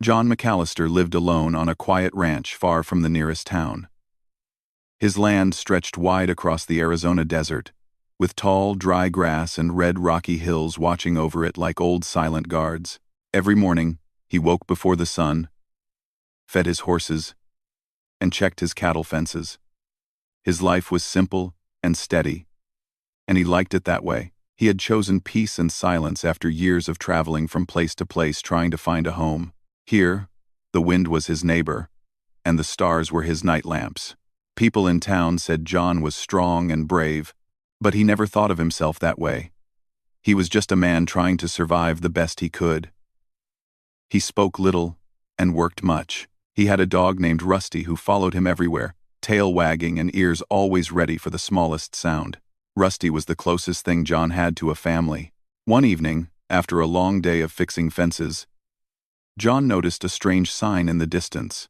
John McAllister lived alone on a quiet ranch far from the nearest town. His land stretched wide across the Arizona desert, with tall, dry grass and red rocky hills watching over it like old silent guards. Every morning, he woke before the sun, fed his horses, and checked his cattle fences. His life was simple and steady, and he liked it that way. He had chosen peace and silence after years of traveling from place to place trying to find a home. Here, the wind was his neighbor, and the stars were his night lamps. People in town said John was strong and brave, but he never thought of himself that way. He was just a man trying to survive the best he could. He spoke little and worked much. He had a dog named Rusty who followed him everywhere, tail wagging and ears always ready for the smallest sound. Rusty was the closest thing John had to a family. One evening, after a long day of fixing fences, John noticed a strange sign in the distance.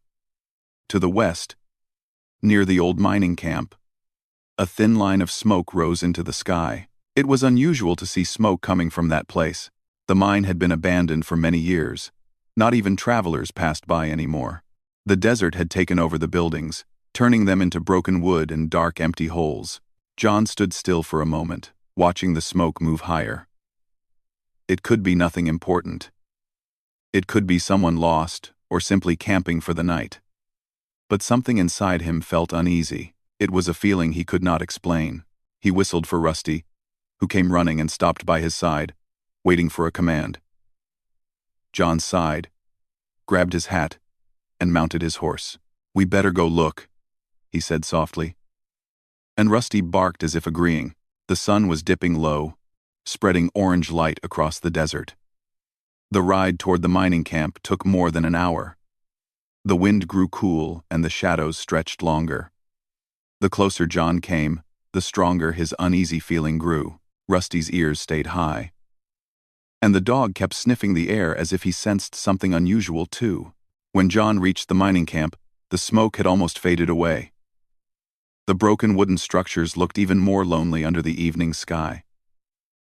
To the west, near the old mining camp, a thin line of smoke rose into the sky. It was unusual to see smoke coming from that place. The mine had been abandoned for many years. Not even travelers passed by anymore. The desert had taken over the buildings, turning them into broken wood and dark, empty holes. John stood still for a moment, watching the smoke move higher. It could be nothing important. It could be someone lost or simply camping for the night. But something inside him felt uneasy. It was a feeling he could not explain. He whistled for Rusty, who came running and stopped by his side, waiting for a command. John sighed, grabbed his hat, and mounted his horse. "We better go look," he said softly. And Rusty barked as if agreeing. The sun was dipping low, spreading orange light across the desert. The ride toward the mining camp took more than an hour. The wind grew cool and the shadows stretched longer. The closer John came, the stronger his uneasy feeling grew. Rusty's ears stayed high, and the dog kept sniffing the air as if he sensed something unusual too. When John reached the mining camp, the smoke had almost faded away. The broken wooden structures looked even more lonely under the evening sky.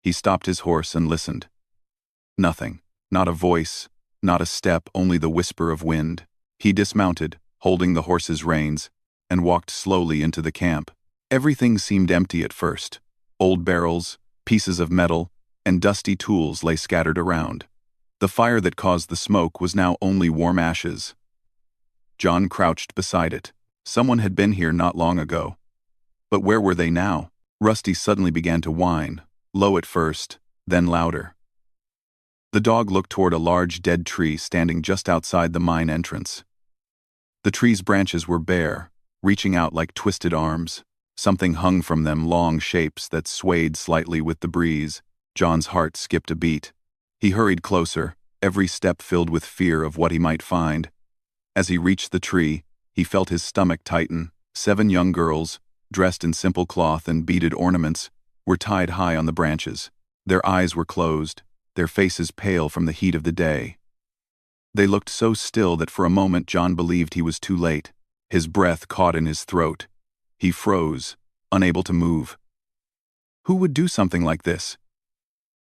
He stopped his horse and listened. Nothing. Not a voice, not a step, only the whisper of wind. He dismounted, holding the horse's reins, and walked slowly into the camp. Everything seemed empty at first. Old barrels, pieces of metal, and dusty tools lay scattered around. The fire that caused the smoke was now only warm ashes. John crouched beside it. Someone had been here not long ago. But where were they now? Rusty suddenly began to whine, low at first, then louder. The dog looked toward a large dead tree standing just outside the mine entrance. The tree's branches were bare, reaching out like twisted arms. Something hung from them, long shapes that swayed slightly with the breeze. John's heart skipped a beat. He hurried closer, every step filled with fear of what he might find. As he reached the tree, he felt his stomach tighten. 7 young girls, dressed in simple cloth and beaded ornaments, were tied high on the branches. Their eyes were closed, their faces pale from the heat of the day. They looked so still that for a moment John believed he was too late. His breath caught in his throat. He froze, unable to move. Who would do something like this?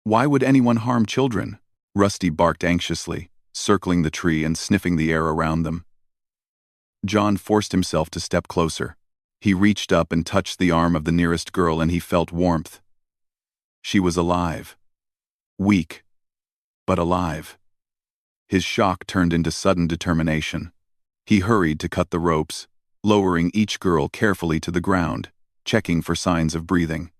Why would anyone harm children? Rusty barked anxiously, circling the tree and sniffing the air around them. John forced himself to step closer. He reached up and touched the arm of the nearest girl, and he felt warmth. She was alive. Weak, but alive. His shock turned into sudden determination. He hurried to cut the ropes, lowering each girl carefully to the ground, checking for signs of breathing.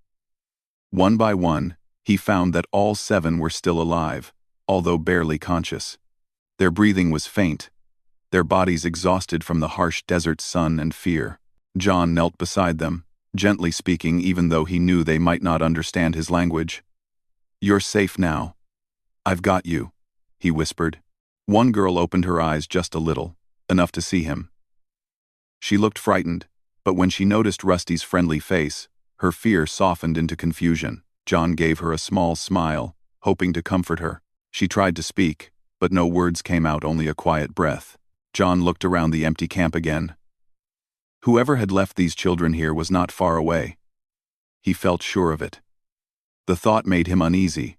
One by one, he found that all 7 were still alive, although barely conscious. Their breathing was faint, their bodies exhausted from the harsh desert sun and fear. John knelt beside them, gently speaking even though he knew they might not understand his language. "You're safe now. I've got you," he whispered. One girl opened her eyes just a little, enough to see him. She looked frightened, but when she noticed Rusty's friendly face, her fear softened into confusion. John gave her a small smile, hoping to comfort her. She tried to speak, but no words came out, only a quiet breath. John looked around the empty camp again. Whoever had left these children here was not far away. He felt sure of it. The thought made him uneasy,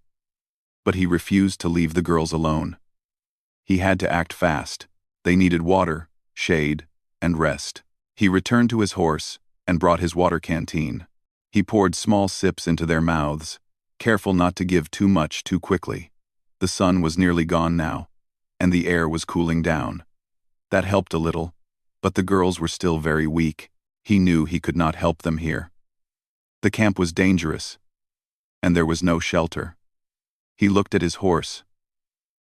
but he refused to leave the girls alone. He had to act fast. They needed water, shade, and rest. He returned to his horse and brought his water canteen. He poured small sips into their mouths, careful not to give too much too quickly. The sun was nearly gone now, and the air was cooling down. That helped a little, but the girls were still very weak. He knew he could not help them here. The camp was dangerous, and there was no shelter. He looked at his horse,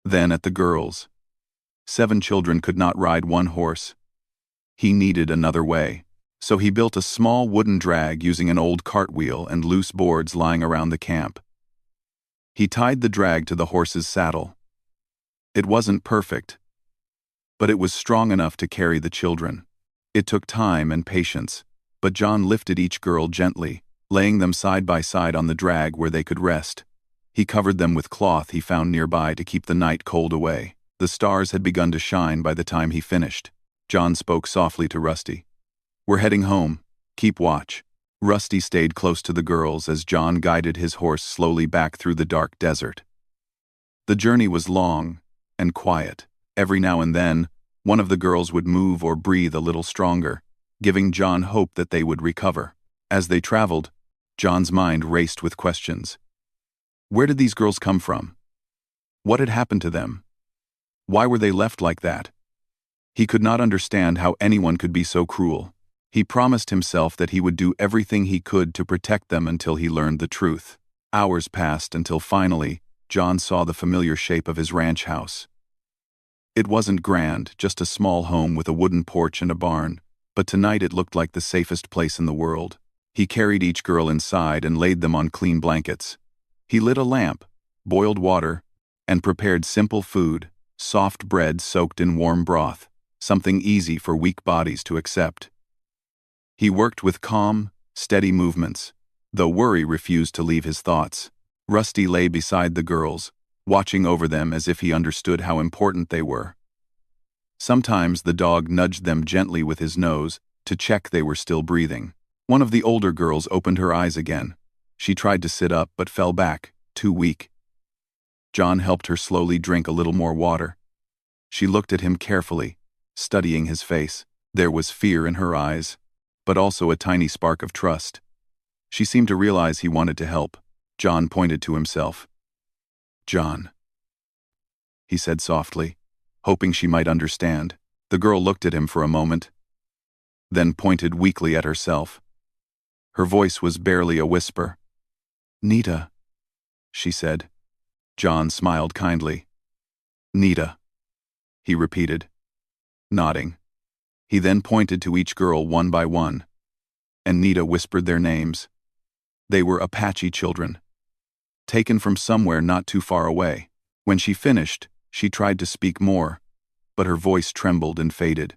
then at the girls. 7 children could not ride one horse. He needed another way, so he built a small wooden drag using an old cartwheel and loose boards lying around the camp. He tied the drag to the horse's saddle. It wasn't perfect, but it was strong enough to carry the children. It took time and patience, but John lifted each girl gently, laying them side by side on the drag where they could rest. He covered them with cloth he found nearby to keep the night cold away. The stars had begun to shine by the time he finished. John spoke softly to Rusty. "We're heading home. Keep watch." Rusty stayed close to the girls as John guided his horse slowly back through the dark desert. The journey was long and quiet. Every now and then, one of the girls would move or breathe a little stronger, giving John hope that they would recover. As they traveled, John's mind raced with questions. Where did these girls come from? What had happened to them? Why were they left like that? He could not understand how anyone could be so cruel. He promised himself that he would do everything he could to protect them until he learned the truth. Hours passed until finally, John saw the familiar shape of his ranch house. It wasn't grand, just a small home with a wooden porch and a barn, but tonight it looked like the safest place in the world. He carried each girl inside and laid them on clean blankets. He lit a lamp, boiled water, and prepared simple food, soft bread soaked in warm broth, something easy for weak bodies to accept. He worked with calm, steady movements, though worry refused to leave his thoughts. Rusty lay beside the girls, watching over them as if he understood how important they were. Sometimes the dog nudged them gently with his nose to check they were still breathing. One of the older girls opened her eyes again. She tried to sit up but fell back, too weak. John helped her slowly drink a little more water. She looked at him carefully, studying his face. There was fear in her eyes, but also a tiny spark of trust. She seemed to realize he wanted to help. John pointed to himself. "John," he said softly, hoping she might understand. The girl looked at him for a moment, then pointed weakly at herself. Her voice was barely a whisper. "Nita," she said. John smiled kindly. "Nita," he repeated, nodding. He then pointed to each girl one by one, and Nita whispered their names. They were Apache children, taken from somewhere not too far away. When she finished, she tried to speak more, but her voice trembled and faded.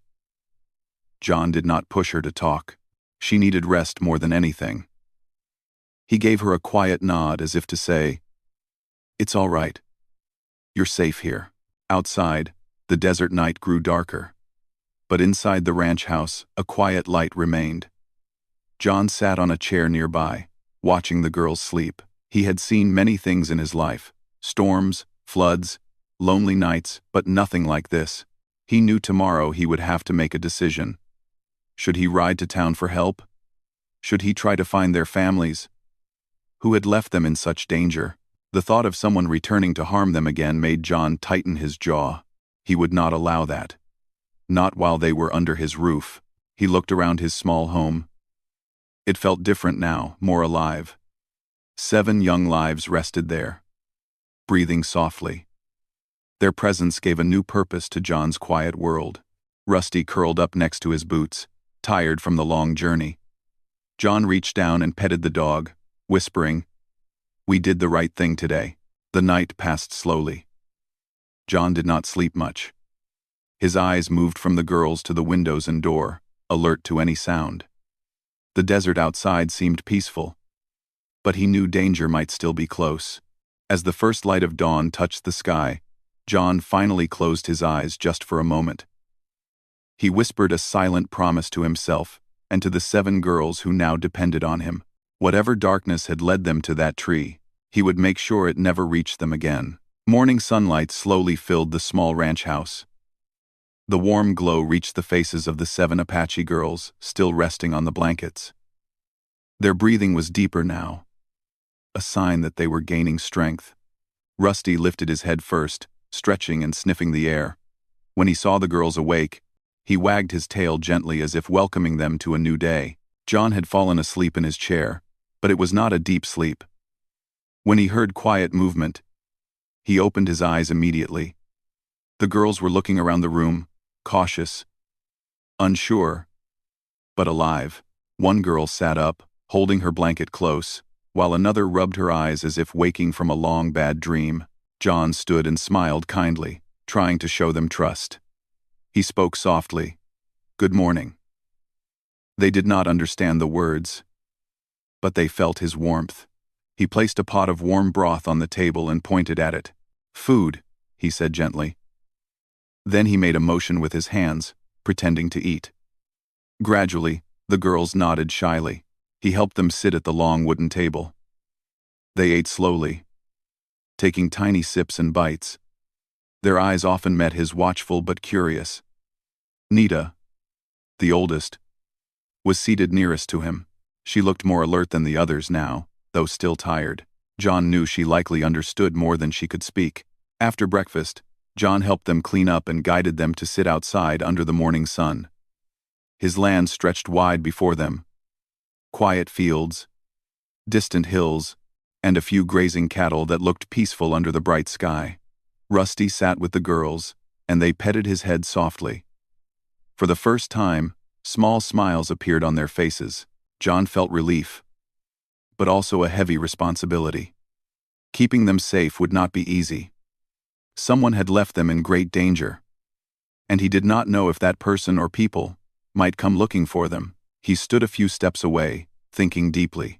John did not push her to talk. She needed rest more than anything. He gave her a quiet nod as if to say, "It's all right. You're safe here." Outside, the desert night grew darker, but inside the ranch house, a quiet light remained. John sat on a chair nearby, watching the girls sleep. He had seen many things in his life: storms, floods, lonely nights, but nothing like this. He knew tomorrow he would have to make a decision. Should he ride to town for help? Should he try to find their families? Who had left them in such danger? The thought of someone returning to harm them again made John tighten his jaw. He would not allow that. Not while they were under his roof. He looked around his small home. It felt different now, more alive. 7 young lives rested there, breathing softly. Their presence gave a new purpose to John's quiet world. Rusty curled up next to his boots, tired from the long journey. John reached down and petted the dog, whispering, "We did the right thing today." The night passed slowly. John did not sleep much. His eyes moved from the girls to the windows and door, alert to any sound. The desert outside seemed peaceful, but he knew danger might still be close. As the first light of dawn touched the sky, John finally closed his eyes just for a moment. He whispered a silent promise to himself and to the 7 girls who now depended on him. Whatever darkness had led them to that tree, he would make sure it never reached them again. Morning sunlight slowly filled the small ranch house. The warm glow reached the faces of the 7 Apache girls, still resting on the blankets. Their breathing was deeper now, a sign that they were gaining strength. Rusty lifted his head first, stretching and sniffing the air. When he saw the girls awake, he wagged his tail gently as if welcoming them to a new day. John had fallen asleep in his chair, but it was not a deep sleep. When he heard quiet movement, he opened his eyes immediately. The girls were looking around the room, cautious, unsure, but alive. One girl sat up, holding her blanket close, while another rubbed her eyes as if waking from a long bad dream. John stood and smiled kindly, trying to show them trust. He spoke softly, "Good morning." They did not understand the words, but they felt his warmth. He placed a pot of warm broth on the table and pointed at it. "Food," he said gently. Then he made a motion with his hands, pretending to eat. Gradually, the girls nodded shyly. He helped them sit at the long wooden table. They ate slowly, taking tiny sips and bites. Their eyes often met his, watchful but curious. Nita, the oldest, was seated nearest to him. She looked more alert than the others now, though still tired. John knew she likely understood more than she could speak. After breakfast, John helped them clean up and guided them to sit outside under the morning sun. His land stretched wide before them. Quiet fields, distant hills, and a few grazing cattle that looked peaceful under the bright sky. Rusty sat with the girls, and they petted his head softly. For the first time, small smiles appeared on their faces. John felt relief, but also a heavy responsibility. Keeping them safe would not be easy. Someone had left them in great danger, and he did not know if that person or people might come looking for them. He stood a few steps away, thinking deeply.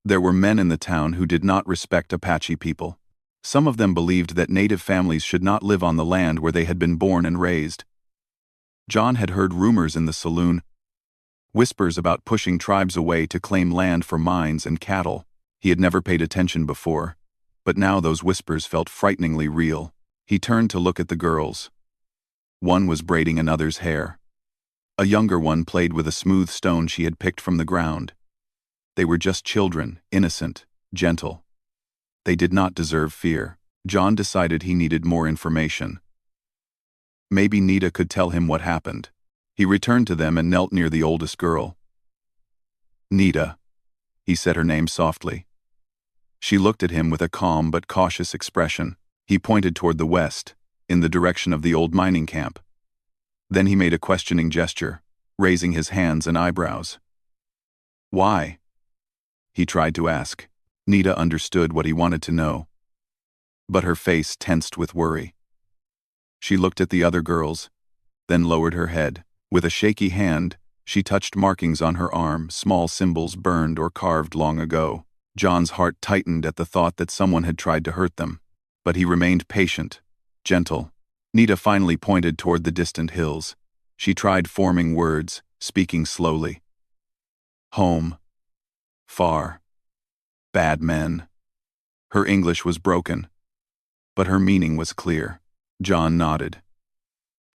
There were men in the town who did not respect Apache people. Some of them believed that native families should not live on the land where they had been born and raised. John had heard rumors in the saloon, whispers about pushing tribes away to claim land for mines and cattle. He had never paid attention before, but now those whispers felt frighteningly real. He turned to look at the girls. One was braiding another's hair. A younger one played with a smooth stone she had picked from the ground. They were just children, innocent, gentle. They did not deserve fear. John decided he needed more information. Maybe Nita could tell him what happened. He returned to them and knelt near the oldest girl. "Nita," he said her name softly. She looked at him with a calm but cautious expression. He pointed toward the west, in the direction of the old mining camp. Then he made a questioning gesture, raising his hands and eyebrows. "Why?" he tried to ask. Nita understood what he wanted to know, but her face tensed with worry. She looked at the other girls, then lowered her head. With a shaky hand, she touched markings on her arm, small symbols burned or carved long ago. John's heart tightened at the thought that someone had tried to hurt them, but he remained patient, gentle. Nita finally pointed toward the distant hills. She tried forming words, speaking slowly. "Home. Far. Bad men." Her English was broken, but her meaning was clear. John nodded.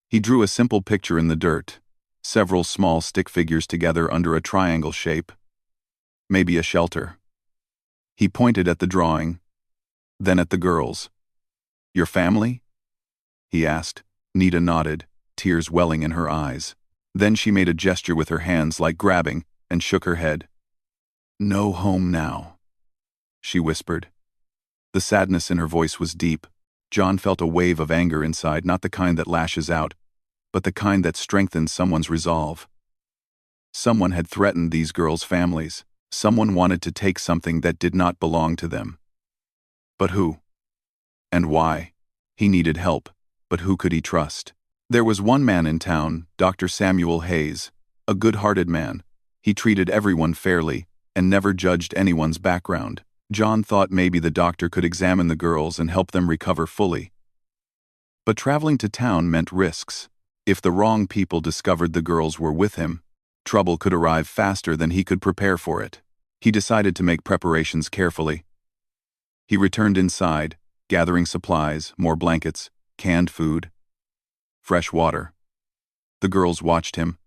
He drew a simple picture in the dirt, several small stick figures together under a triangle shape. Maybe a shelter. He pointed at the drawing, then at the girls. "Your family?" he asked. Nita nodded, tears welling in her eyes. Then she made a gesture with her hands like grabbing, and shook her head. "No home now," she whispered. The sadness in her voice was deep. John felt a wave of anger inside, not the kind that lashes out, but the kind that strengthens someone's resolve. Someone had threatened these girls' families. Someone wanted to take something that did not belong to them. But who? And why? He needed help, but who could he trust? There was one man in town, Dr. Samuel Hayes, a good-hearted man. He treated everyone fairly and never judged anyone's background. John thought maybe the doctor could examine the girls and help them recover fully. But traveling to town meant risks. If the wrong people discovered the girls were with him, trouble could arrive faster than he could prepare for it. He decided to make preparations carefully. He returned inside, gathering supplies, more blankets, canned food, fresh water. The girls watched him,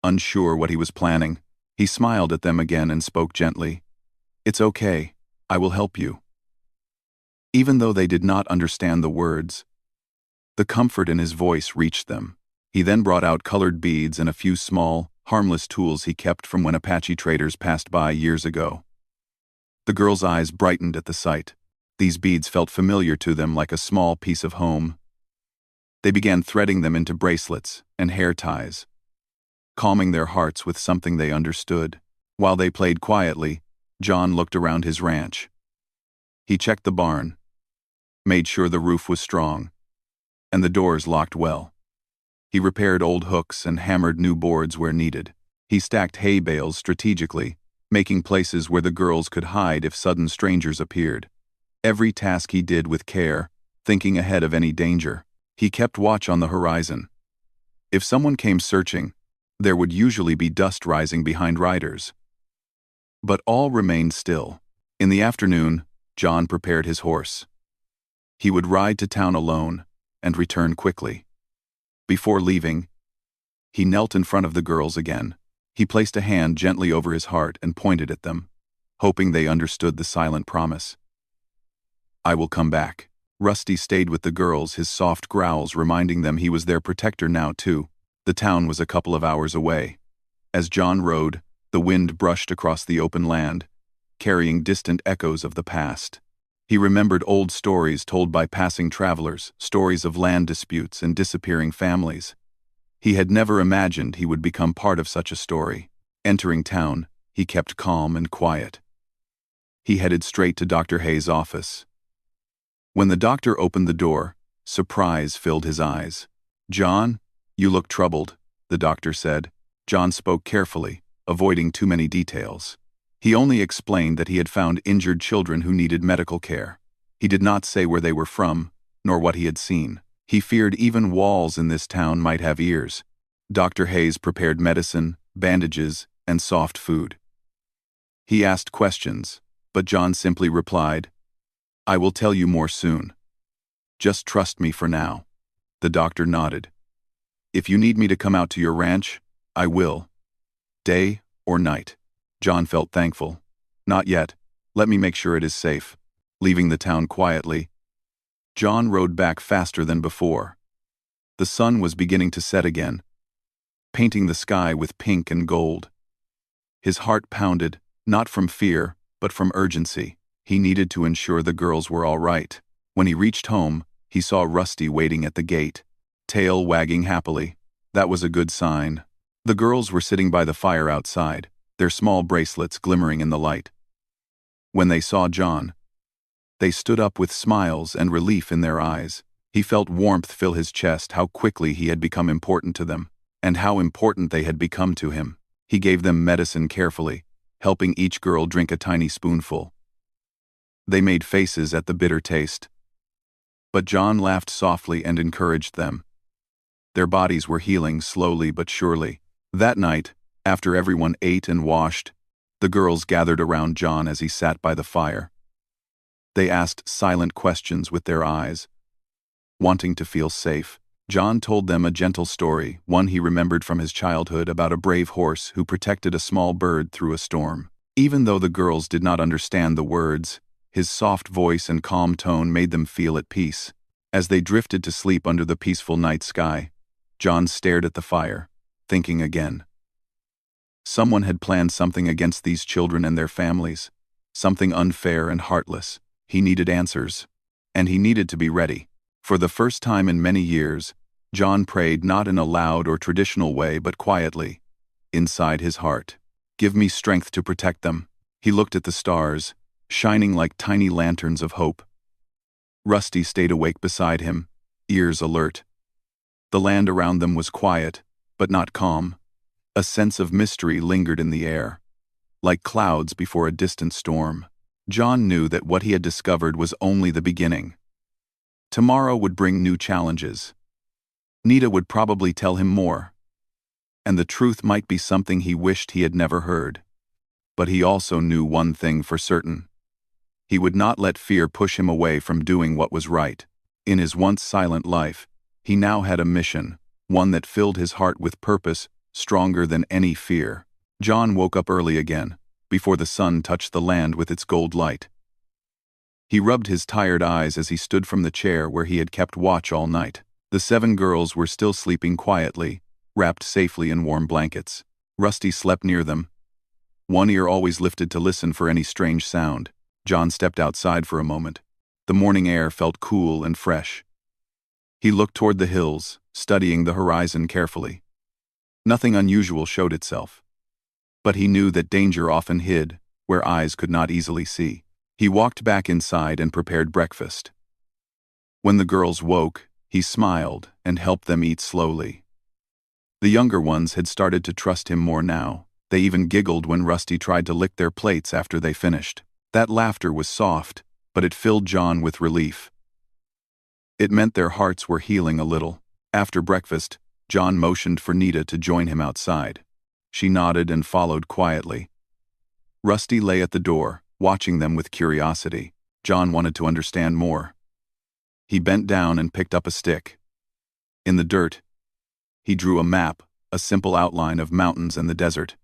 unsure what he was planning. He smiled at them again and spoke gently. "It's okay. I will help you." Even though they did not understand the words, the comfort in his voice reached them. He then brought out colored beads and a few small, harmless tools he kept from when Apache traders passed by years ago. The girls' eyes brightened at the sight. These beads felt familiar to them, like a small piece of home. They began threading them into bracelets and hair ties, calming their hearts with something they understood. While they played quietly, John looked around his ranch. He checked the barn, made sure the roof was strong, and the doors locked well. He repaired old hooks and hammered new boards where needed. He stacked hay bales strategically, making places where the girls could hide if sudden strangers appeared. Every task he did with care, thinking ahead of any danger. He kept watch on the horizon. If someone came searching, there would usually be dust rising behind riders. But all remained still. In the afternoon, John prepared his horse. He would ride to town alone and return quickly. Before leaving, he knelt in front of the girls again. He placed a hand gently over his heart and pointed at them, hoping they understood the silent promise. "I will come back." Rusty stayed with the girls, his soft growls reminding them he was their protector now too. The town was a couple of hours away. As John rode, the wind brushed across the open land, carrying distant echoes of the past. He remembered old stories told by passing travelers, stories of land disputes and disappearing families. He had never imagined he would become part of such a story. Entering town, he kept calm and quiet. He headed straight to Dr. Hayes' office. When the doctor opened the door, surprise filled his eyes. "John, you look troubled," the doctor said. John spoke carefully, avoiding too many details. He only explained that he had found injured children who needed medical care. He did not say where they were from, nor what he had seen. He feared even walls in this town might have ears. Dr. Hayes prepared medicine, bandages, and soft food. He asked questions, but John simply replied, "I will tell you more soon. Just trust me for now." The doctor nodded. "If you need me to come out to your ranch, I will. Day or night." John felt thankful. "Not yet. Let me make sure it is safe." Leaving the town quietly, John rode back faster than before. The sun was beginning to set again, painting the sky with pink and gold. His heart pounded, not from fear, but from urgency. He needed to ensure the girls were all right. When he reached home, he saw Rusty waiting at the gate, tail wagging happily. That was a good sign. The girls were sitting by the fire outside, their small bracelets glimmering in the light. When they saw John, they stood up with smiles and relief in their eyes. He felt warmth fill his chest, how quickly he had become important to them, and how important they had become to him. He gave them medicine carefully, helping each girl drink a tiny spoonful. They made faces at the bitter taste. But John laughed softly and encouraged them. Their bodies were healing slowly but surely. That night, after everyone ate and washed, the girls gathered around John as he sat by the fire. They asked silent questions with their eyes, wanting to feel safe. John told them a gentle story, one he remembered from his childhood, about a brave horse who protected a small bird through a storm. Even though the girls did not understand the words, his soft voice and calm tone made them feel at peace. As they drifted to sleep under the peaceful night sky, John stared at the fire, thinking again. Someone had planned something against these children and their families, something unfair and heartless. He needed answers, and he needed to be ready. For the first time in many years, John prayed not in a loud or traditional way but quietly, inside his heart. "Give me strength to protect them." He looked at the stars, shining like tiny lanterns of hope. Rusty stayed awake beside him, ears alert. The land around them was quiet, but not calm. A sense of mystery lingered in the air, like clouds before a distant storm. John knew that what he had discovered was only the beginning. Tomorrow would bring new challenges. Nita would probably tell him more, and the truth might be something he wished he had never heard. But he also knew one thing for certain. He would not let fear push him away from doing what was right. In his once silent life, he now had a mission, one that filled his heart with purpose, stronger than any fear. John woke up early again, before the sun touched the land with its gold light. He rubbed his tired eyes as he stood from the chair where he had kept watch all night. The 7 girls were still sleeping quietly, wrapped safely in warm blankets. Rusty slept near them, one ear always lifted to listen for any strange sound. John stepped outside for a moment. The morning air felt cool and fresh. He looked toward the hills, studying the horizon carefully. Nothing unusual showed itself. But he knew that danger often hid where eyes could not easily see. He walked back inside and prepared breakfast. When the girls woke, he smiled and helped them eat slowly. The younger ones had started to trust him more now. They even giggled when Rusty tried to lick their plates after they finished. That laughter was soft, but it filled John with relief. It meant their hearts were healing a little. After breakfast, John motioned for Nita to join him outside. She nodded and followed quietly. Rusty lay at the door, watching them with curiosity. John wanted to understand more. He bent down and picked up a stick. In the dirt, he drew a map, a simple outline of mountains and the desert.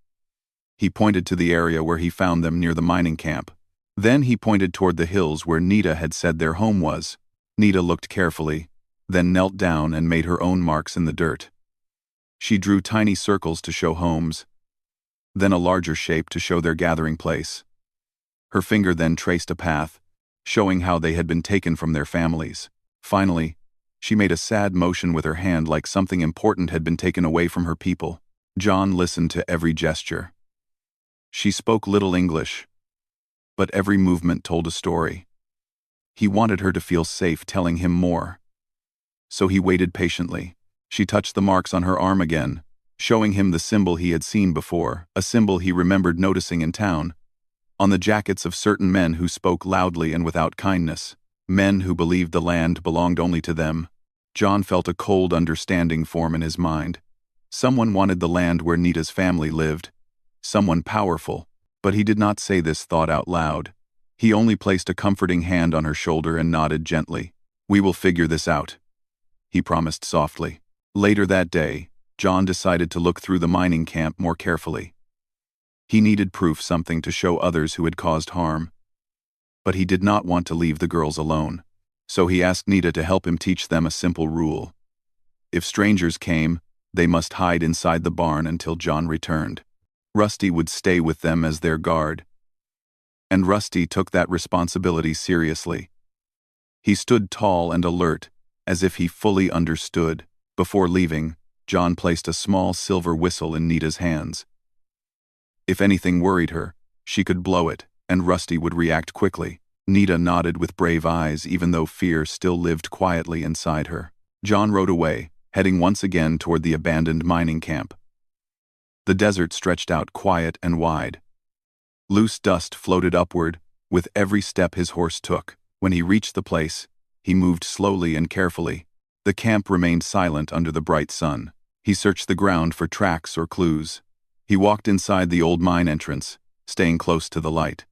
He pointed to the area where he found them near the mining camp. Then he pointed toward the hills where Nita had said their home was. Nita looked carefully, then knelt down and made her own marks in the dirt. She drew tiny circles to show homes, then a larger shape to show their gathering place. Her finger then traced a path, showing how they had been taken from their families. Finally, she made a sad motion with her hand like something important had been taken away from her people. John listened to every gesture. She spoke little English, but every movement told a story. He wanted her to feel safe telling him more. So he waited patiently. She touched the marks on her arm again, showing him the symbol he had seen before, a symbol he remembered noticing in town, on the jackets of certain men who spoke loudly and without kindness, men who believed the land belonged only to them. John felt a cold understanding form in his mind. Someone wanted the land where Nita's family lived, someone powerful, but he did not say this thought out loud. He only placed a comforting hand on her shoulder and nodded gently. "We will figure this out," he promised softly. Later that day, John decided to look through the mining camp more carefully. He needed proof, something to show others who had caused harm. But he did not want to leave the girls alone. So he asked Nita to help him teach them a simple rule. If strangers came, they must hide inside the barn until John returned. Rusty would stay with them as their guard. And Rusty took that responsibility seriously. He stood tall and alert, as if he fully understood. Before leaving, John placed a small silver whistle in Nita's hands. If anything worried her, she could blow it, and Rusty would react quickly. Nita nodded with brave eyes even though fear still lived quietly inside her. John rode away, heading once again toward the abandoned mining camp. The desert stretched out quiet and wide. Loose dust floated upward with every step his horse took. When he reached the place, he moved slowly and carefully. The camp remained silent under the bright sun. He searched the ground for tracks or clues. He walked inside the old mine entrance, staying close to the light.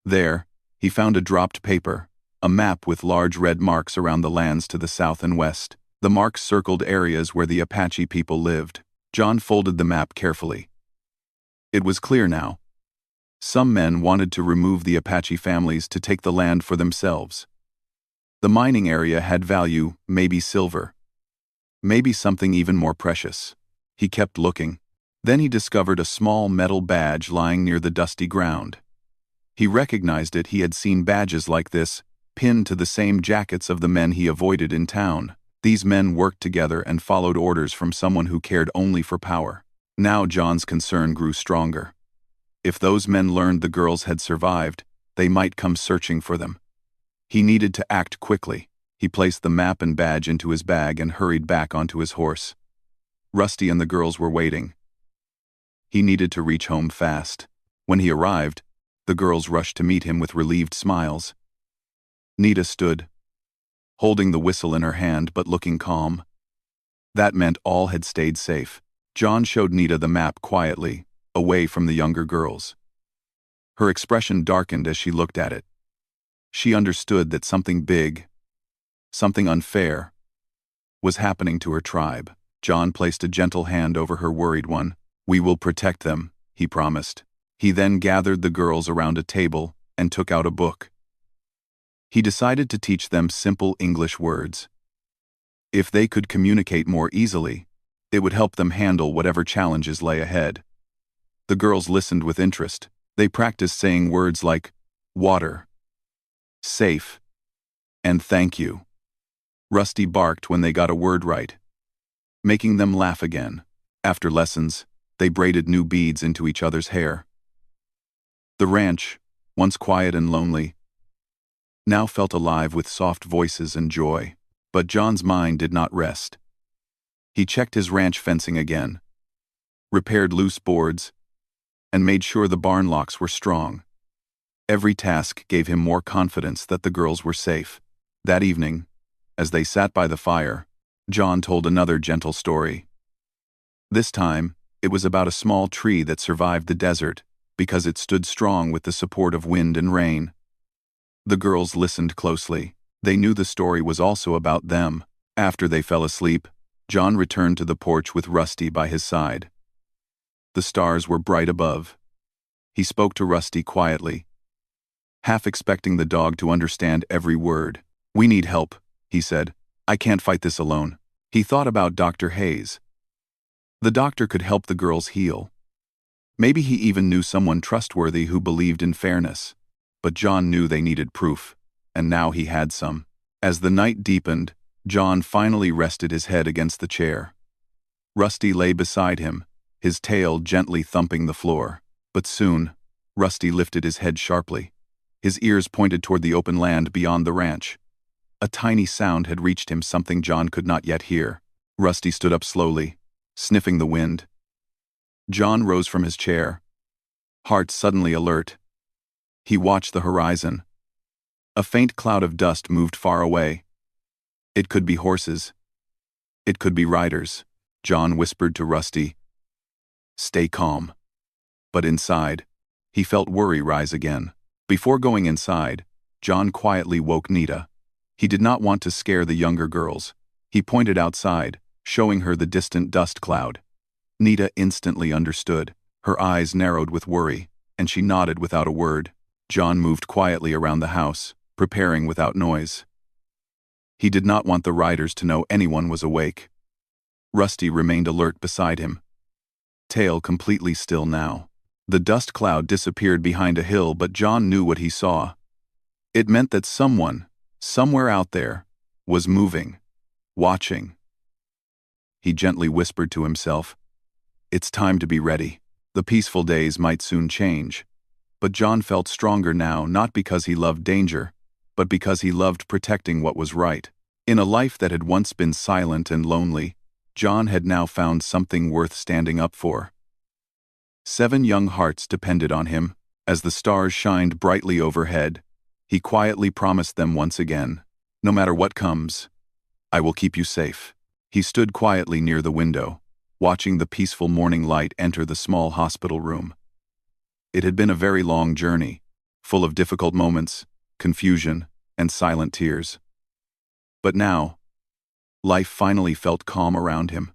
There, he found a dropped paper, a map with large red marks around the lands to the south and west. The marks circled areas where the Apache people lived. John folded the map carefully. It was clear now. Some men wanted to remove the Apache families to take the land for themselves. The mining area had value, maybe silver. Maybe something even more precious. He kept looking. Then he discovered a small metal badge lying near the dusty ground. He recognized it. He had seen badges like this, pinned to the same jackets of the men he avoided in town. These men worked together and followed orders from someone who cared only for power. Now John's concern grew stronger. If those men learned the girls had survived, they might come searching for them. He needed to act quickly. He placed the map and badge into his bag and hurried back onto his horse. Rusty and the girls were waiting. He needed to reach home fast. When he arrived, the girls rushed to meet him with relieved smiles. Nita stood, holding the whistle in her hand but looking calm. That meant all had stayed safe. John showed Nita the map quietly, away from the younger girls. Her expression darkened as she looked at it. She understood that something big, something unfair, was happening to her tribe. John placed a gentle hand over her worried one. "We will protect them," he promised. He then gathered the girls around a table and took out a book. He decided to teach them simple English words. If they could communicate more easily, it would help them handle whatever challenges lay ahead. The girls listened with interest. They practiced saying words like water, safe, and thank you. Rusty barked when they got a word right, making them laugh again. After lessons, they braided new beads into each other's hair. The ranch, once quiet and lonely, now felt alive with soft voices and joy. But John's mind did not rest. He checked his ranch fencing again, repaired loose boards, and made sure the barn locks were strong. Every task gave him more confidence that the girls were safe. That evening, as they sat by the fire, John told another gentle story. This time, it was about a small tree that survived the desert because it stood strong with the support of wind and rain. The girls listened closely. They knew the story was also about them. After they fell asleep, John returned to the porch with Rusty by his side. The stars were bright above. He spoke to Rusty quietly, half expecting the dog to understand every word. "We need help," he said. "I can't fight this alone." He thought about Dr. Hayes. The doctor could help the girls heal. Maybe he even knew someone trustworthy who believed in fairness. But John knew they needed proof, and now he had some. As the night deepened, John finally rested his head against the chair. Rusty lay beside him, his tail gently thumping the floor. But soon, Rusty lifted his head sharply. His ears pointed toward the open land beyond the ranch. A tiny sound had reached him, something John could not yet hear. Rusty stood up slowly, sniffing the wind. John rose from his chair, heart suddenly alert. He watched the horizon. A faint cloud of dust moved far away. It could be horses. It could be riders. John whispered to Rusty, "Stay calm." But inside, he felt worry rise again. Before going inside, John quietly woke Nita. He did not want to scare the younger girls. He pointed outside, showing her the distant dust cloud. Nita instantly understood. Her eyes narrowed with worry, and she nodded without a word. John moved quietly around the house, preparing without noise. He did not want the riders to know anyone was awake. Rusty remained alert beside him, tail completely still now. The dust cloud disappeared behind a hill, but John knew what he saw. It meant that someone, somewhere out there, was moving, watching. He gently whispered to himself, "It's time to be ready." The peaceful days might soon change. But John felt stronger now, not because he loved danger, but because he loved protecting what was right. In a life that had once been silent and lonely, John had now found something worth standing up for. 7 young hearts depended on him. As the stars shined brightly overhead, he quietly promised them once again, "No matter what comes, I will keep you safe." He stood quietly near the window, watching the peaceful morning light enter the small hospital room. It had been a very long journey, full of difficult moments, confusion, and silent tears. But now, life finally felt calm around him.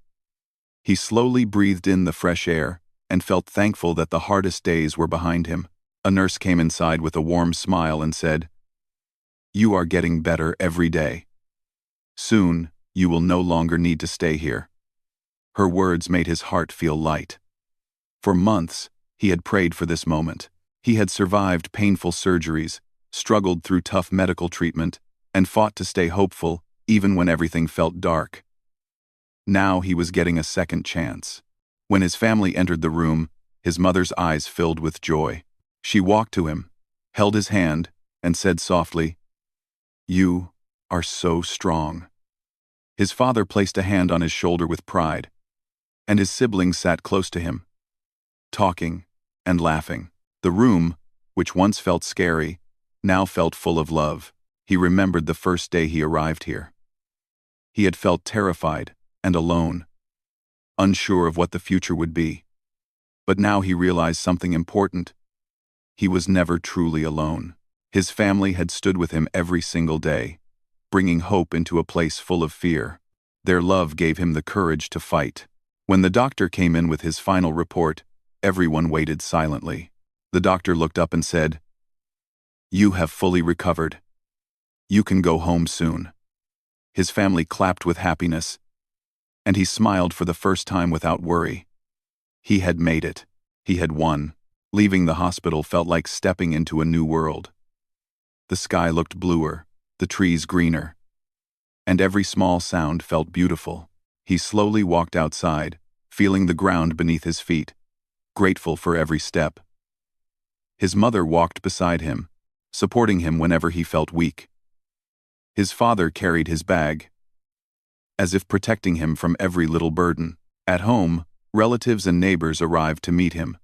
He slowly breathed in the fresh air and felt thankful that the hardest days were behind him. A nurse came inside with a warm smile and said, "You are getting better every day. Soon, you will no longer need to stay here." Her words made his heart feel light. For months, he had prayed for this moment. He had survived painful surgeries, struggled through tough medical treatment, and fought to stay hopeful even when everything felt dark. Now he was getting a second chance. When his family entered the room, his mother's eyes filled with joy. She walked to him, held his hand, and said softly, "You are so strong." His father placed a hand on his shoulder with pride, and his siblings sat close to him, talking and laughing. The room, which once felt scary, now felt full of love. He remembered the first day he arrived here. He had felt terrified and alone, unsure of what the future would be. But now he realized something important. He was never truly alone. His family had stood with him every single day, bringing hope into a place full of fear. Their love gave him the courage to fight. When the doctor came in with his final report, everyone waited silently. The doctor looked up and said, "You have fully recovered. You can go home soon." His family clapped with happiness, and he smiled for the first time without worry. He had made it. He had won. Leaving the hospital felt like stepping into a new world. The sky looked bluer, the trees greener, and every small sound felt beautiful. He slowly walked outside, feeling the ground beneath his feet, grateful for every step. His mother walked beside him, supporting him whenever he felt weak. His father carried his bag, as if protecting him from every little burden. At home, relatives and neighbors arrived to meet him.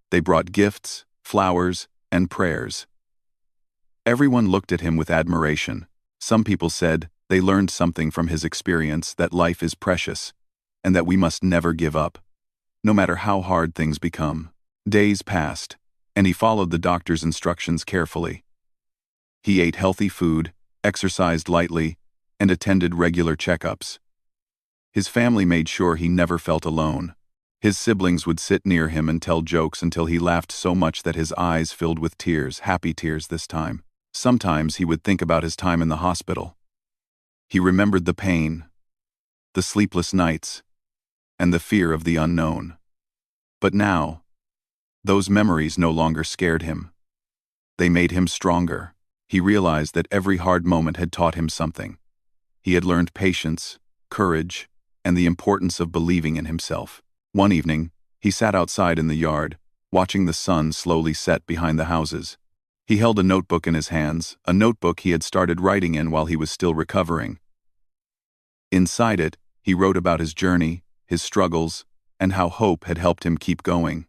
They brought gifts, flowers, and prayers. Everyone looked at him with admiration. Some people said they learned something from his experience, that life is precious, and that we must never give up, no matter how hard things become. Days passed, and he followed the doctor's instructions carefully. He ate healthy food, exercised lightly, and attended regular checkups. His family made sure he never felt alone. His siblings would sit near him and tell jokes until he laughed so much that his eyes filled with tears, happy tears this time. Sometimes he would think about his time in the hospital. He remembered the pain, the sleepless nights, and the fear of the unknown. But now, those memories no longer scared him. They made him stronger. He realized that every hard moment had taught him something. He had learned patience, courage, and the importance of believing in himself. One evening, he sat outside in the yard, watching the sun slowly set behind the houses. He held a notebook in his hands, a notebook he had started writing in while he was still recovering. Inside it, he wrote about his journey, his struggles, and how hope had helped him keep going.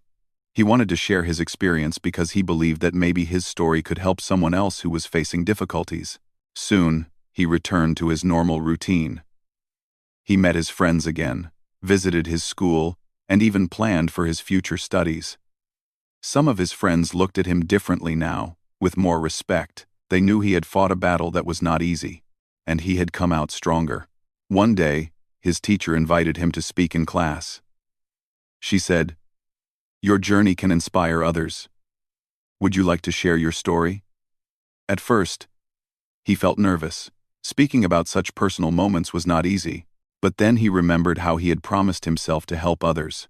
He wanted to share his experience because he believed that maybe his story could help someone else who was facing difficulties. Soon, he returned to his normal routine. He met his friends again, visited his school, and even planned for his future studies. Some of his friends looked at him differently now, with more respect. They knew he had fought a battle that was not easy, and he had come out stronger. One day, his teacher invited him to speak in class. She said, "Your journey can inspire others. Would you like to share your story?" At first, he felt nervous. Speaking about such personal moments was not easy. But then he remembered how he had promised himself to help others.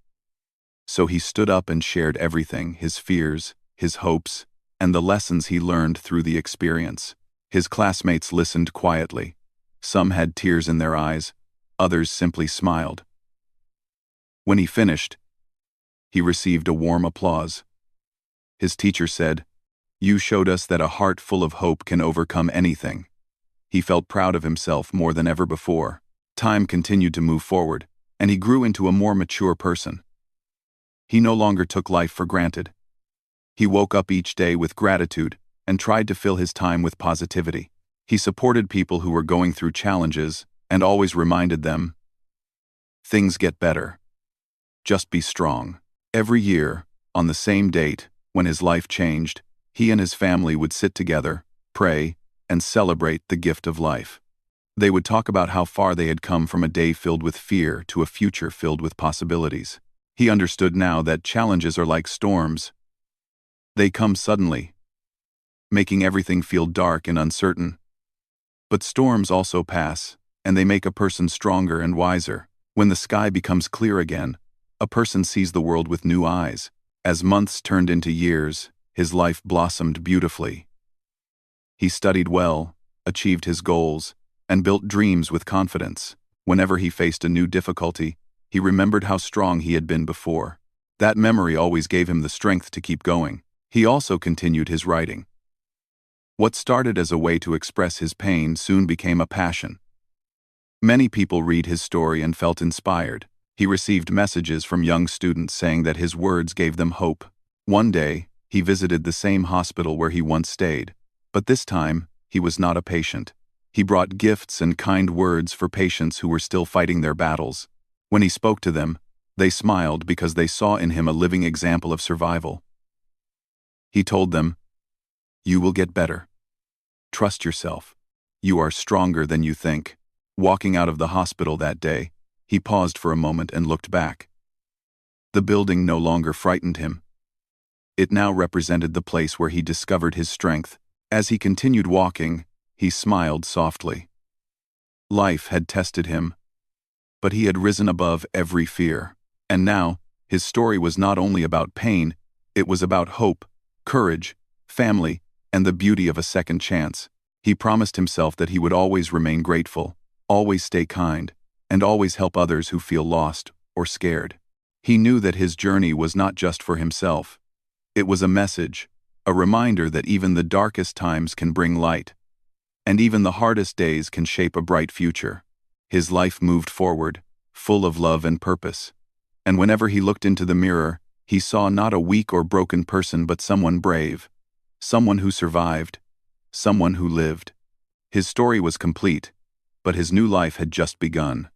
So he stood up and shared everything, his fears, his hopes, and the lessons he learned through the experience. His classmates listened quietly. Some had tears in their eyes, others simply smiled. When he finished, he received a warm applause. His teacher said, "You showed us that a heart full of hope can overcome anything." He felt proud of himself more than ever before. Time continued to move forward, and he grew into a more mature person. He no longer took life for granted. He woke up each day with gratitude and tried to fill his time with positivity. He supported people who were going through challenges and always reminded them, "Things get better. Just be strong." Every year, on the same date, when his life changed, he and his family would sit together, pray, and celebrate the gift of life. They would talk about how far they had come from a day filled with fear to a future filled with possibilities. He understood now that challenges are like storms. They come suddenly, making everything feel dark and uncertain. But storms also pass, and they make a person stronger and wiser. When the sky becomes clear again, a person sees the world with new eyes. As months turned into years, his life blossomed beautifully. He studied well, achieved his goals, and built dreams with confidence. Whenever he faced a new difficulty, he remembered how strong he had been before. That memory always gave him the strength to keep going. He also continued his writing. What started as a way to express his pain soon became a passion. Many people read his story and felt inspired. He received messages from young students saying that his words gave them hope. One day, he visited the same hospital where he once stayed, but this time, he was not a patient. He brought gifts and kind words for patients who were still fighting their battles. When he spoke to them, they smiled because they saw in him a living example of survival. He told them, "You will get better. Trust yourself. You are stronger than you think. Walking out of the hospital that day, he paused for a moment and looked back. The building no longer frightened him. It now represented the place where he discovered his strength. As he continued walking, he smiled softly. Life had tested him, but he had risen above every fear. And now, his story was not only about pain, it was about hope, courage, family, and the beauty of a second chance. He promised himself that he would always remain grateful, always stay kind, and always help others who feel lost or scared. He knew that his journey was not just for himself. It was a message, a reminder that even the darkest times can bring light, and even the hardest days can shape a bright future. His life moved forward, full of love and purpose. And whenever he looked into the mirror, he saw not a weak or broken person but someone brave, someone who survived, someone who lived. His story was complete, but his new life had just begun.